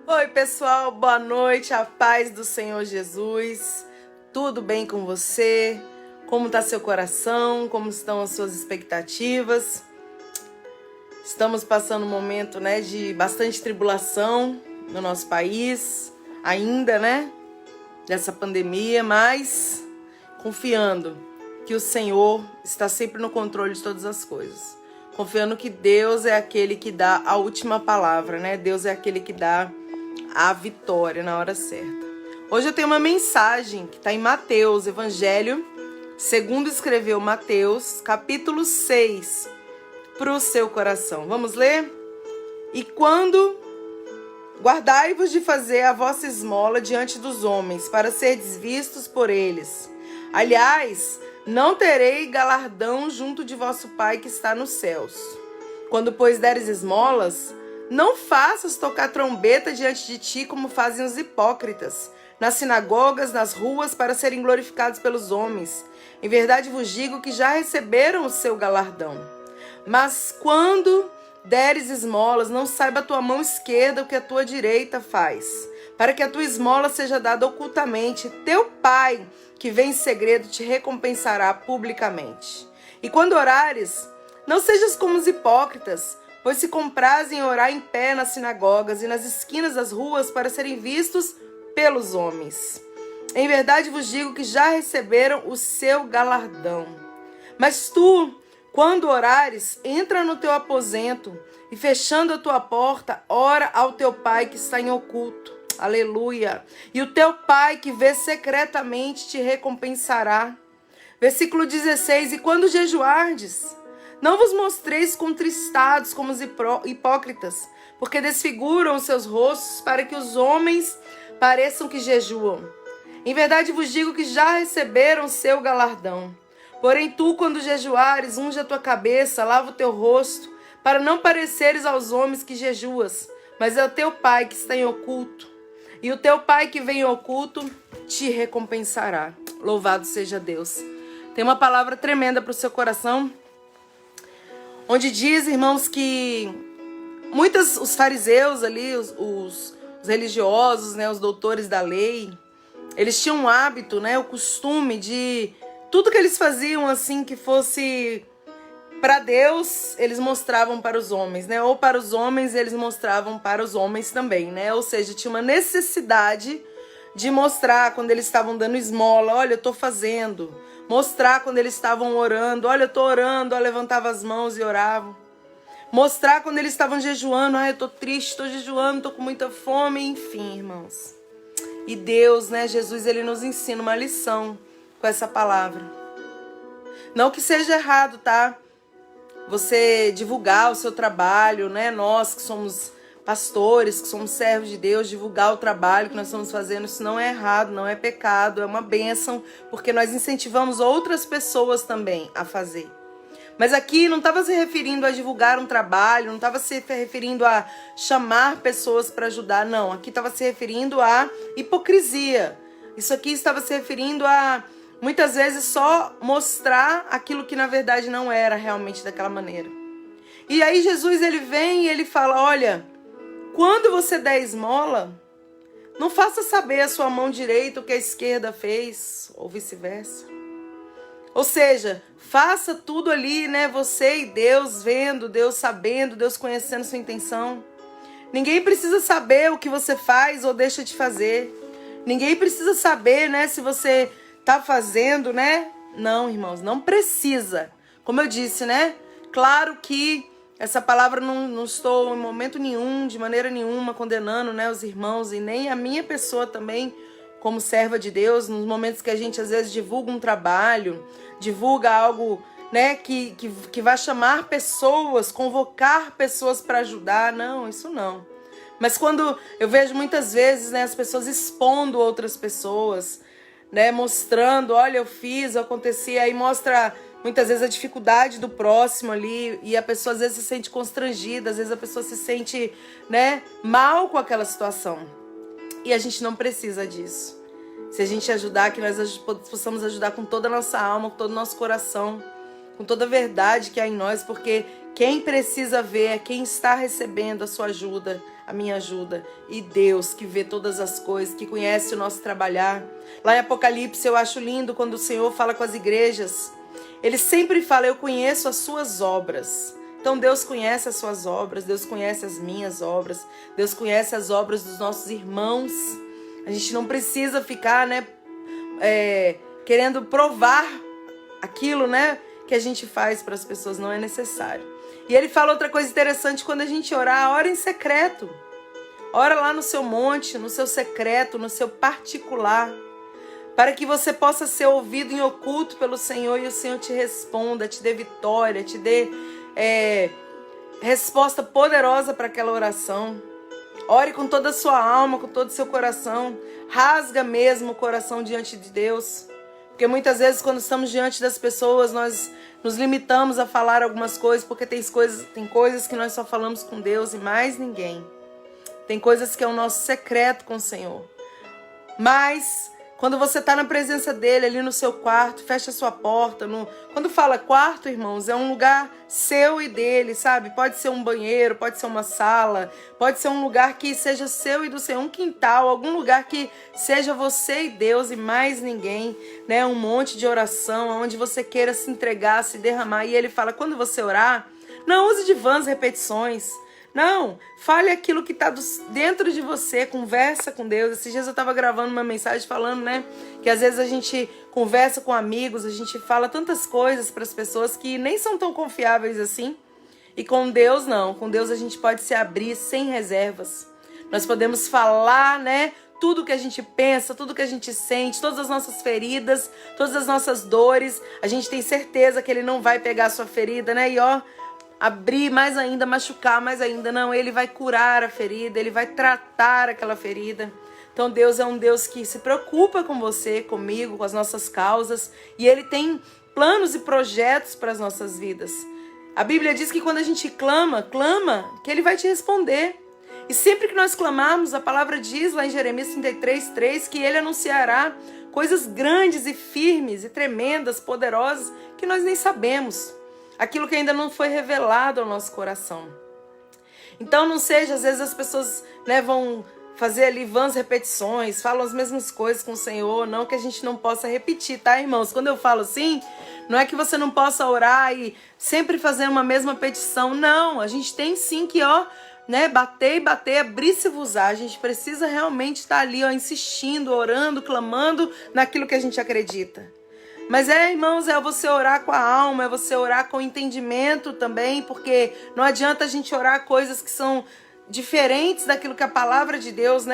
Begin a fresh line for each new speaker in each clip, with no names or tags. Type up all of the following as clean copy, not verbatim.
Oi, pessoal, boa noite, a paz do Senhor Jesus. Tudo bem com você? Como está seu coração? Como estão as suas expectativas? Estamos passando um momento, de bastante tribulação no nosso país, ainda, dessa pandemia, mas confiando que o Senhor está sempre no controle de todas as coisas. Confiando que Deus é aquele que dá a última palavra, Deus é aquele que dá a vitória na hora certa. Hoje eu tenho uma mensagem que está em Mateus, Evangelho, segundo escreveu Mateus, capítulo 6, para o seu coração. Vamos ler? E quando guardai-vos de fazer a vossa esmola diante dos homens, para serdes vistos por eles. Aliás, não terei galardão junto de vosso Pai que está nos céus. Quando, pois, deres esmolas, não faças tocar trombeta diante de ti, como fazem os hipócritas, nas sinagogas, nas ruas, para serem glorificados pelos homens. Em verdade vos digo que já receberam o seu galardão. Mas quando deres esmolas, não saiba a tua mão esquerda o que a tua direita faz, para que a tua esmola seja dada ocultamente. Teu Pai, que vem em segredo, te recompensará publicamente. E quando orares, não sejas como os hipócritas, pois se comprazem em orar em pé nas sinagogas e nas esquinas das ruas para serem vistos pelos homens. Em verdade vos digo que já receberam o seu galardão. Mas tu, quando orares, entra no teu aposento e, fechando a tua porta, ora ao teu Pai que está em oculto. Aleluia! E o teu Pai que vê secretamente te recompensará. Versículo 16. E quando jejuardes, não vos mostreis contristados como os hipócritas, porque desfiguram os seus rostos para que os homens pareçam que jejuam. Em verdade vos digo que já receberam seu galardão. Porém tu, quando jejuares, unge a tua cabeça, lava o teu rosto, para não pareceres aos homens que jejuas, mas é o teu Pai que está em oculto. E o teu Pai que vem em oculto te recompensará. Louvado seja Deus. Tem uma palavra tremenda para o seu coração, onde diz, irmãos, que os fariseus ali, os religiosos, os doutores da lei, eles tinham um hábito, o costume de tudo que eles faziam assim que fosse para Deus, eles mostravam para os homens, ou para os homens eles mostravam para os homens também, ou seja, tinha uma necessidade de mostrar quando eles estavam dando esmola, olha, eu estou fazendo. Mostrar quando eles estavam orando, olha, eu estou orando, eu levantava as mãos e orava. Mostrar quando eles estavam jejuando, eu estou triste, estou jejuando, estou com muita fome, enfim, irmãos. E Deus, Jesus, ele nos ensina uma lição com essa palavra. Não que seja errado, tá? Você divulgar o seu trabalho, Nós que somos pastores, que somos servos de Deus, divulgar o trabalho que nós estamos fazendo, isso não é errado, não é pecado, é uma bênção, porque nós incentivamos outras pessoas também a fazer. Mas aqui não estava se referindo a divulgar um trabalho, não estava se referindo a chamar pessoas para ajudar, não. Aqui estava se referindo a hipocrisia. Isso aqui estava se referindo a, muitas vezes, só mostrar aquilo que na verdade não era realmente daquela maneira. E aí Jesus, ele vem e ele fala, olha, quando você der esmola, não faça saber a sua mão direita o que a esquerda fez, ou vice-versa. Ou seja, faça tudo ali, você e Deus vendo, Deus sabendo, Deus conhecendo sua intenção. Ninguém precisa saber o que você faz ou deixa de fazer. Ninguém precisa saber, se você está fazendo, Não, irmãos, não precisa. Como eu disse, Claro que essa palavra não estou em momento nenhum, de maneira nenhuma, condenando, os irmãos e nem a minha pessoa também, como serva de Deus, nos momentos que a gente às vezes divulga um trabalho, divulga algo, que vai chamar pessoas, convocar pessoas para ajudar. Não, isso não. Mas quando eu vejo muitas vezes, as pessoas expondo outras pessoas, mostrando, olha, eu fiz, aconteci, aí mostra muitas vezes a dificuldade do próximo ali, e a pessoa às vezes se sente constrangida, às vezes a pessoa se sente, mal com aquela situação. E a gente não precisa disso. Se a gente ajudar, que nós possamos ajudar com toda a nossa alma, com todo o nosso coração, com toda a verdade que há em nós, porque quem precisa ver é quem está recebendo a sua ajuda, a minha ajuda. E Deus, que vê todas as coisas, que conhece o nosso trabalhar. Lá em Apocalipse eu acho lindo quando o Senhor fala com as igrejas. Ele sempre fala, eu conheço as suas obras. Então Deus conhece as suas obras, Deus conhece as minhas obras, Deus conhece as obras dos nossos irmãos. A gente não precisa ficar, querendo provar aquilo, que a gente faz para as pessoas, não é necessário. E ele fala outra coisa interessante, quando a gente orar, ora em secreto. Ora lá no seu monte, no seu secreto, no seu particular, para que você possa ser ouvido em oculto pelo Senhor e o Senhor te responda, te dê vitória, te dê resposta poderosa para aquela oração. Ore com toda a sua alma, com todo o seu coração. Rasga mesmo o coração diante de Deus. Porque muitas vezes quando estamos diante das pessoas, nós nos limitamos a falar algumas coisas, porque tem coisas que nós só falamos com Deus e mais ninguém. Tem coisas que é o nosso secreto com o Senhor. Mas quando você está na presença dele, ali no seu quarto, fecha a sua porta. Quando fala quarto, irmãos, é um lugar seu e dele, sabe? Pode ser um banheiro, pode ser uma sala, pode ser um lugar que seja seu e do Senhor, um quintal, algum lugar que seja você e Deus e mais ninguém, Um monte de oração, onde você queira se entregar, se derramar. E ele fala, quando você orar, não use de vãs repetições. Não, fale aquilo que está dentro de você, conversa com Deus. Esses dias eu estava gravando uma mensagem falando, que às vezes a gente conversa com amigos, a gente fala tantas coisas para as pessoas que nem são tão confiáveis assim. E com Deus não, com Deus a gente pode se abrir sem reservas. Nós podemos falar, tudo que a gente pensa, tudo que a gente sente, todas as nossas feridas, todas as nossas dores. A gente tem certeza que Ele não vai pegar a sua ferida, E abrir mais ainda, machucar mais ainda. Não, Ele vai curar a ferida, Ele vai tratar aquela ferida. Então Deus é um Deus que se preocupa com você, comigo, com as nossas causas. E Ele tem planos e projetos para as nossas vidas. A Bíblia diz que quando a gente clama, que Ele vai te responder. E sempre que nós clamarmos, a palavra diz lá em Jeremias 33:3, que Ele anunciará coisas grandes e firmes e tremendas, poderosas, que nós nem sabemos. Aquilo que ainda não foi revelado ao nosso coração. Então não seja, às vezes as pessoas vão fazer ali vãs repetições, falam as mesmas coisas com o Senhor, não que a gente não possa repetir, tá, irmãos? Quando eu falo assim, não é que você não possa orar e sempre fazer uma mesma petição, não, a gente tem sim que, bater e bater, abrir-se-vos-á, a gente precisa realmente estar ali, insistindo, orando, clamando naquilo que a gente acredita. Mas irmãos, é você orar com a alma, é você orar com entendimento também, porque não adianta a gente orar coisas que são diferentes daquilo que a palavra de Deus,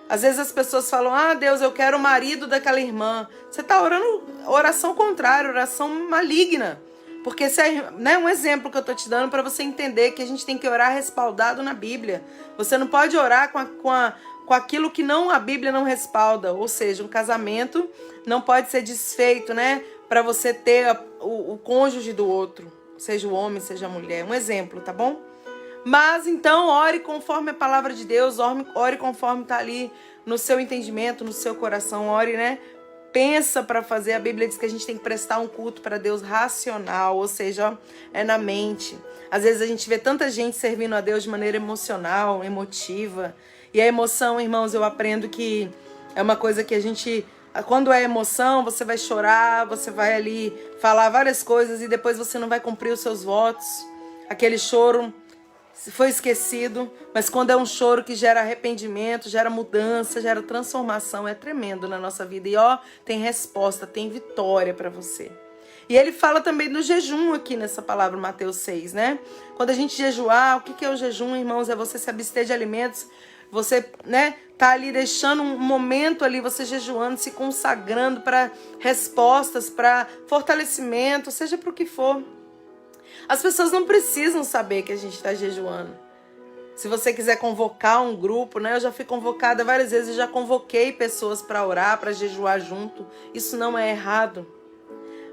Às vezes as pessoas falam, Deus, eu quero o marido daquela irmã. Você está orando oração contrária, oração maligna. Porque esse é um exemplo que eu estou te dando para você entender que a gente tem que orar respaldado na Bíblia. Você não pode orar com aquilo que a Bíblia não respalda. Ou seja, um casamento não pode ser desfeito, para você ter o cônjuge do outro. Seja o homem, seja a mulher. Um exemplo, tá bom? Mas então, ore conforme a palavra de Deus. Ore conforme está ali no seu entendimento, no seu coração. Ore, pensa para fazer. A Bíblia diz que a gente tem que prestar um culto para Deus racional. Ou seja, é na mente. Às vezes a gente vê tanta gente servindo a Deus de maneira emocional, emotiva. E a emoção, irmãos, eu aprendo que é uma coisa que a gente... Quando é emoção, você vai chorar, você vai ali falar várias coisas e depois você não vai cumprir os seus votos. Aquele choro foi esquecido, mas quando é um choro que gera arrependimento, gera mudança, gera transformação, é tremendo na nossa vida. E tem resposta, tem vitória para você. E ele fala também do jejum aqui nessa palavra, Mateus 6, Quando a gente jejuar, o que é o jejum, irmãos? É você se abster de alimentos. Você, tá ali deixando um momento ali, você jejuando, se consagrando para respostas, para fortalecimento, seja para o que for. As pessoas não precisam saber que a gente está jejuando. Se você quiser convocar um grupo, eu já fui convocada várias vezes, já convoquei pessoas para orar, para jejuar junto. Isso não é errado.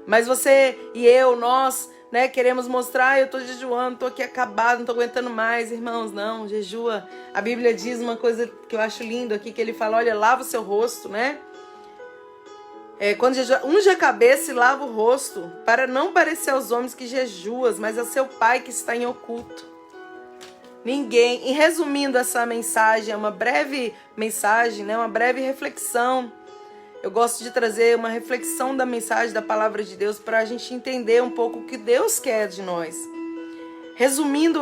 Mas você e eu, nós... queremos mostrar, eu estou jejuando, estou aqui acabado, não estou aguentando mais, irmãos, não, jejua. A Bíblia diz uma coisa que eu acho lindo aqui, que ele fala, olha, lava o seu rosto, Quando jejua, unge a cabeça e lava o rosto, para não parecer aos homens que jejuas, mas a seu Pai que está em oculto. Ninguém. E resumindo essa mensagem, é uma breve mensagem, né? Uma breve reflexão. Eu gosto de trazer uma reflexão da mensagem da palavra de Deus para a gente entender um pouco o que Deus quer de nós. Resumindo,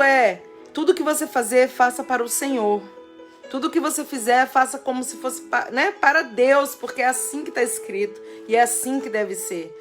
tudo que você fazer, faça para o Senhor. Tudo que você fizer, faça como se fosse para Deus, porque é assim que está escrito e é assim que deve ser.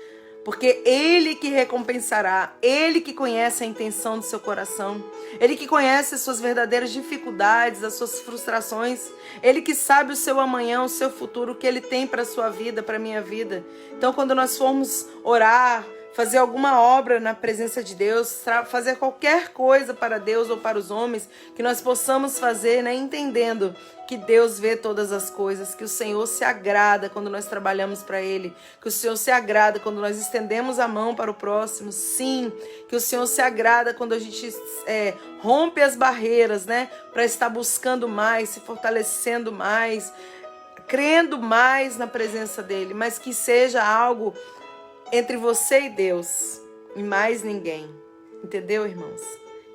Porque Ele que recompensará, Ele que conhece a intenção do seu coração, Ele que conhece as suas verdadeiras dificuldades, as suas frustrações, Ele que sabe o seu amanhã, o seu futuro, o que Ele tem para a sua vida, para a minha vida. Então, quando nós formos orar, fazer alguma obra na presença de Deus, fazer qualquer coisa para Deus ou para os homens, que nós possamos fazer, né, entendendo que Deus vê todas as coisas, que o Senhor se agrada quando nós trabalhamos para Ele, que o Senhor se agrada quando nós estendemos a mão para o próximo, sim, que o Senhor se agrada quando a gente rompe as barreiras, né, para estar buscando mais, se fortalecendo mais, crendo mais na presença dEle, mas que seja algo entre você e Deus, e mais ninguém. Entendeu, irmãos?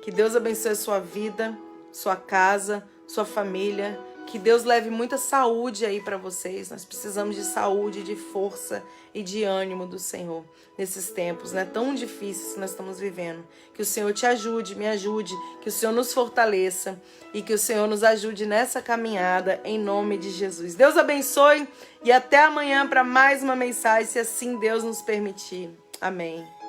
Que Deus abençoe a sua vida, sua casa, sua família. Que Deus leve muita saúde aí para vocês. Nós precisamos de saúde, de força e de ânimo do Senhor nesses tempos, né, tão difíceis que nós estamos vivendo. Que o Senhor te ajude, me ajude, que o Senhor nos fortaleça e que o Senhor nos ajude nessa caminhada em nome de Jesus. Deus abençoe e até amanhã para mais uma mensagem, se assim Deus nos permitir. Amém.